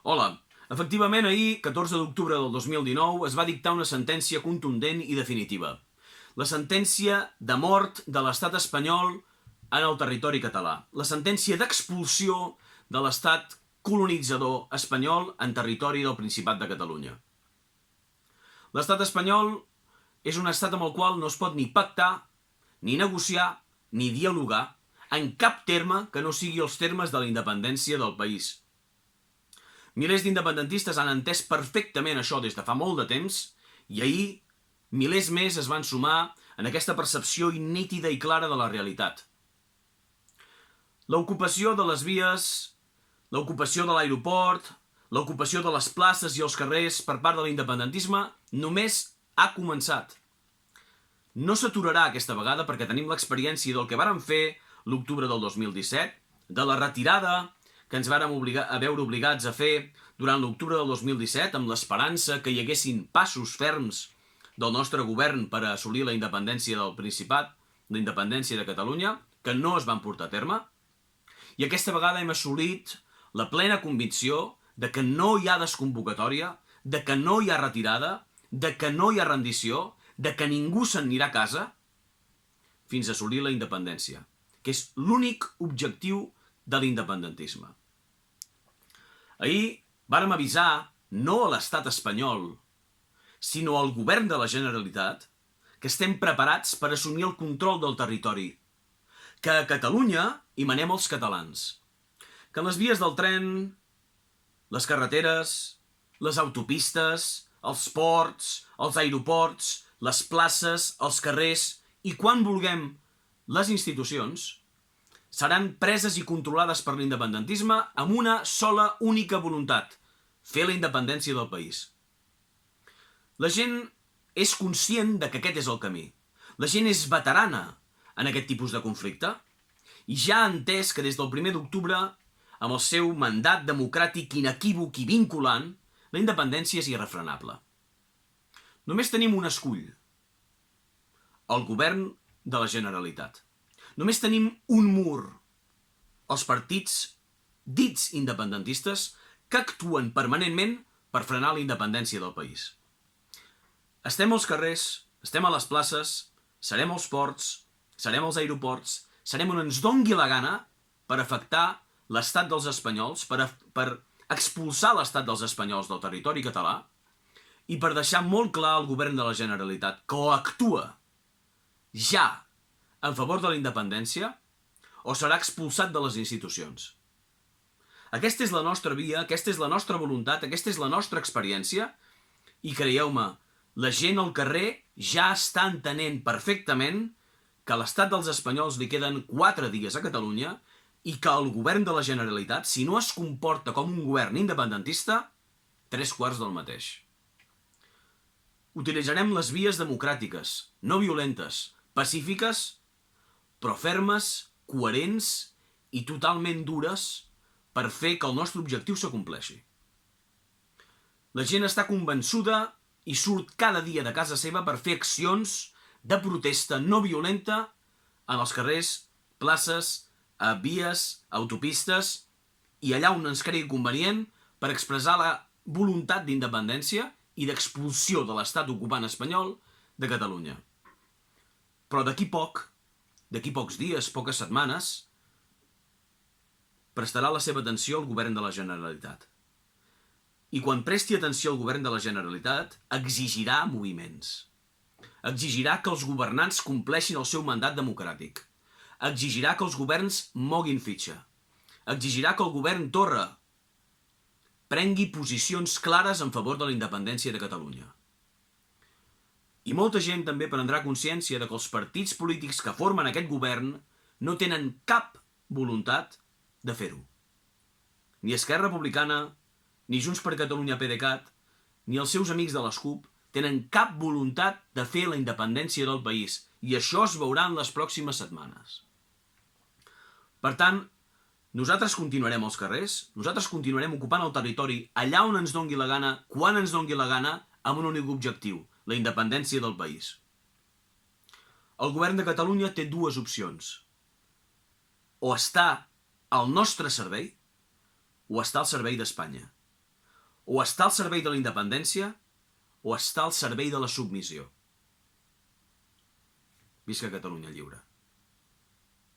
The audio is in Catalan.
Hola. Efectivament, ahir, 14 d'octubre del 2019, es va dictar una sentència contundent i definitiva. La sentència de mort de l'estat espanyol en el territori català. La sentència d'expulsió de l'estat colonitzador espanyol en territori del Principat de Catalunya. L'estat espanyol és un estat amb el qual no es pot ni pactar, ni negociar, ni dialogar en cap terme que no sigui els termes de la independència del país. Milers d'independentistes han entès perfectament això des de fa molt de temps i ahir milers més es van sumar en aquesta percepció nítida i clara de la realitat. L'ocupació de les vies, l'ocupació de l'aeroport, l'ocupació de les places i els carrers per part de l'independentisme només ha començat. No s'aturarà aquesta vegada perquè tenim l'experiència del que vàrem fer l'octubre del 2017, de la retirada que ens vàrem veure obligats a fer durant l'octubre del 2017 amb l'esperança que hi haguessin passos ferms del nostre govern per a assolir la independència del Principat, la independència de Catalunya, que no es van portar a terme. I aquesta vegada hem assolit la plena convicció de que no hi ha desconvocatòria, de que no hi ha retirada, de que no hi ha rendició, de que ningú se'n anirà a casa fins a assolir la independència, que és l'únic objectiu de l'independentisme. Ahir vàrem avisar no a l'estat espanyol, sinó al govern de la Generalitat que estem preparats per assumir el control del territori, que a Catalunya hi manem els catalans, que les vies del tren, les carreteres, les autopistes, els ports, els aeroports, les places, els carrers i, quan vulguem, les institucions, seran preses i controlades per l'independentisme amb una sola única voluntat: fer la independència del país. La gent és conscient de que aquest és el camí. La gent és veterana en aquest tipus de conflicte i ja ha entès que des del 1 d'octubre, amb el seu mandat democràtic inequívoc i vinculant, la independència és irrefrenable. Només tenim un escull: el govern de la Generalitat. Només tenim un mur: els partits dits independentistes que actuen permanentment per frenar la independència del país. Estem als carrers, estem a les places, serem als ports, serem als aeroports, serem on ens dongui la gana per afectar l'estat dels espanyols, per expulsar l'estat dels espanyols del territori català i per deixar molt clar al govern de la Generalitat que o actua ja en favor de la independència o serà expulsat de les institucions. Aquesta és la nostra via, aquesta és la nostra voluntat, aquesta és la nostra experiència i, creieu-me, la gent al carrer ja està entenent perfectament que a l'estat dels espanyols li queden 4 dies a Catalunya i que el govern de la Generalitat, si no es comporta com un govern independentista, 3/4 del mateix. Utilitzarem les vies democràtiques, no violentes, pacífiques, però fermes, coherents i totalment dures per fer que el nostre objectiu s'acompleixi. La gent està convençuda i surt cada dia de casa seva per fer accions de protesta no violenta en els carrers, places, a vies, autopistes i allà on ens cregui convenient per expressar la voluntat d'independència i d'expulsió de l'estat ocupant espanyol de Catalunya. Però d'aquí pocs dies, poques setmanes, prestarà la seva atenció al govern de la Generalitat. I quan presti atenció al govern de la Generalitat, exigirà moviments. Exigirà que els governants compleixin el seu mandat democràtic. Exigirà que els governs moguin fitxa. Exigirà que el govern Torra prengui posicions clares en favor de la independència de Catalunya. I molta gent també prendrà consciència de que els partits polítics que formen aquest govern no tenen cap voluntat de fer-ho. Ni Esquerra Republicana, ni Junts per Catalunya PDeCAT, ni els seus amics de les CUP tenen cap voluntat de fer la independència del país, i això es veurà en les pròximes setmanes. Per tant, nosaltres continuarem als carrers, nosaltres continuarem ocupant el territori allà on ens dongui la gana, quan ens dongui la gana, amb un únic objectiu: la independència del país. El govern de Catalunya té 2 opcions: o està al nostre servei o està al servei d'Espanya. O està al servei de la independència o està al servei de la submissió. Visca Catalunya lliure.